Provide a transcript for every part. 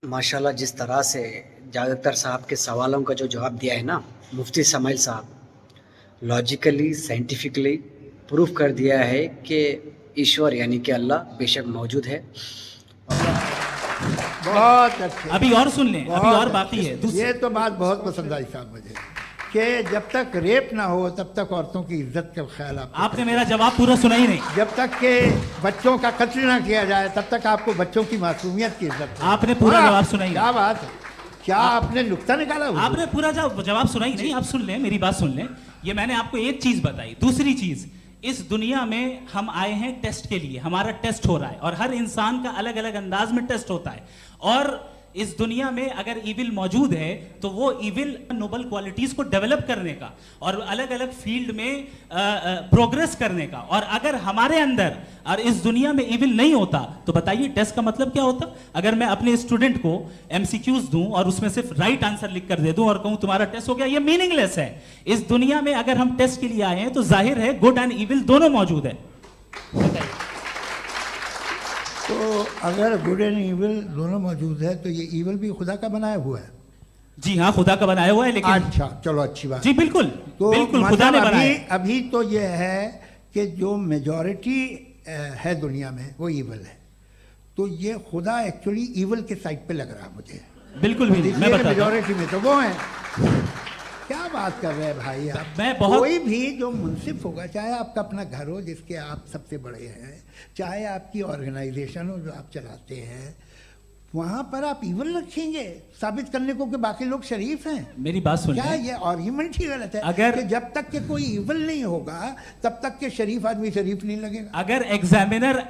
माशाल्लाह जिस तरह से जावेद अख्तर साहब के सवालों का जो जवाब दिया है ना मुफ्ती समाइल साहब, लॉजिकली साइंटिफिकली प्रूफ कर दिया है कि ईश्वर यानी कि अल्लाह बेशक मौजूद है। बहुत अच्छे। अभी और सुन लें, अभी और बाकी है। ये तो बात बहुत पसंद आई साहब मुझे कि जब तक रेप ना हो तब तक औरतों की इज्जत का ख्याल आपने मेरा जवाब पूरा सुना ही नहीं। जब तक के बच्चों का कत्ल ना किया जाए तब तक आपको बच्चों की मासूमियत की इज्जत। आपने पूरा जवाब सुना ही नहीं। क्या बात है, क्या आपने नुक्ता निकाला? आपने पूरा जवाब सुना ही नहीं। आप सुन लें, मेरी बात सुन लें। ये मैंने आपको एक चीज बताई। दूसरी चीज, इस दुनिया में हम आए हैं टेस्ट के लिए। हमारा टेस्ट हो रहा है और हर इंसान का अलग अलग अंदाज में टेस्ट होता है। और इस दुनिया में अगर इविल मौजूद है तो वो इविल नोबल क्वालिटीज को डेवलप करने का और अलग अलग फील्ड में प्रोग्रेस करने का। और अगर हमारे अंदर और इस दुनिया में इविल नहीं होता तो बताइए टेस्ट का मतलब क्या होता? अगर मैं अपने स्टूडेंट को एमसीक्यूज दूं और उसमें सिर्फ राइट आंसर लिख कर दे दूं और कहूं तुम्हारा टेस्ट हो गया, ये मीनिंगलेस है। इस दुनिया में अगर हम टेस्ट के लिए आए हैं तो जाहिर है गुड एंड इविल दोनों मौजूद है। बताइए। तो अगर गुड एंड इविल दोनों मौजूद है तो ये इविल भी खुदा का बनाया हुआ है। जी हाँ, खुदा का बनाया हुआ है। लेकिन अच्छा, चलो अच्छी बात। जी बिल्कुल, तो बिल्कुल खुदा ने बनाया। अभी तो ये है कि जो मेजॉरिटी है दुनिया में वो इविल है। तो ये खुदा एक्चुअली इविल के साइड पे लग रहा है मुझे। बिल्कुल भी नहीं, मैं बताता हूं। मेजॉरिटी में तो वो है। क्या बात कर रहे हैं भाई आप? कोई भी जो मुंसिफ होगा, चाहे आपका अपना घर हो जिसके आप सबसे बड़े हैं, चाहे आपकी ऑर्गेनाइजेशन हो जो आप चलाते हैं, वहां पर आप इवल रखेंगे साबित करने को कि बाकी लोग शरीफ हैं। मेरी बात सुन, क्या ये आर्ग्यूमेंट ही गलत है? अगर कि जब तक के कोई इवल नहीं होगा तब तक के शरीफ आदमी शरीफ नहीं लगेगा। अगर एग्जामिनर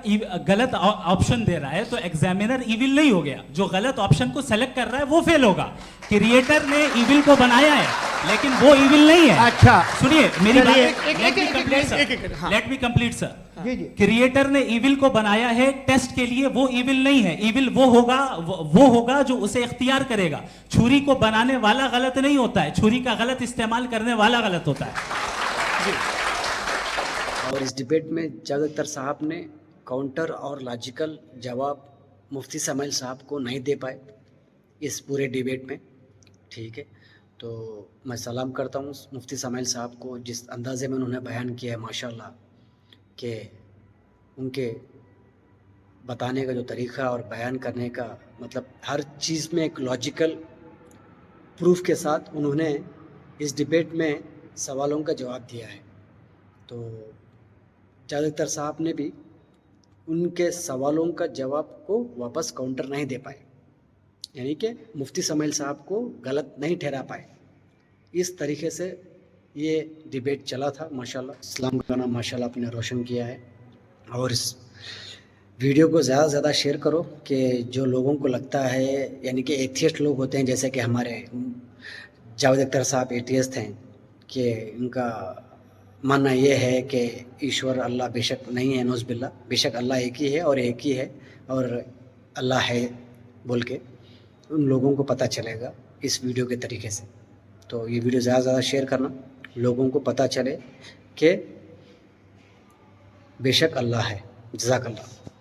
गलत ऑप्शन दे रहा है तो एग्जामिनर इविल नहीं हो गया। जो गलत ऑप्शन को सेलेक्ट कर रहा है वो फेल होगा। क्रिएटर ने इविल को बनाया है लेकिन वो इविल नहीं है। अच्छा सुनिए मेरी बात, let me complete sir. Creator ने इविल को बनाया है टेस्ट के लिए, वो इविल नहीं है। इविल वो होगा जो उसे इख्तियार करेगा। छुरी को बनाने वाला गलत नहीं होता है, छुरी का गलत इस्तेमाल करने वाला गलत होता है। और इस डिबेट में जावेद अख्तर साहब ने काउंटर और लॉजिकल जवाब मुफ्ती समाइल साहब को नहीं दे पाए इस पूरे डिबेट में। ठीक है, तो मैं सलाम करता हूँ मुफ्ती समाइल साहब को, जिस अंदाज़े में उन्होंने बयान किया है माशाल्लाह, कि उनके बताने का जो तरीक़ा और बयान करने का मतलब हर चीज़ में एक लॉजिकल प्रूफ के साथ उन्होंने इस डिबेट में सवालों का जवाब दिया है। तो जावेद अख्तर साहब ने भी उनके सवालों का जवाब को वापस काउंटर नहीं दे पाए, यानी कि मुफ्ती समाइल साहब को गलत नहीं ठहरा पाए। इस तरीके से ये डिबेट चला था माशाल्लाह। इस्लाम का नाम माशाल्लाह आपने रोशन किया है। और इस वीडियो को ज़्यादा से ज़्यादा शेयर करो कि जो लोगों को लगता है, यानी कि एथियस्ट लोग होते हैं, जैसे कि हमारे जावेद अख्तर साहब एथियस्ट हैं, कि उनका मानना ये है कि ईश्वर अल्लाह बेशक नहीं है, नौज़ बिल्लाह, बेशक अल्लाह एक ही है और एक ही है और अल्लाह है बोल के उन लोगों को पता चलेगा इस वीडियो के तरीके से। तो ये वीडियो ज़्यादा से ज़्यादा शेयर करना, लोगों को पता चले कि बेशक अल्लाह है। जज़ाकल्लाह।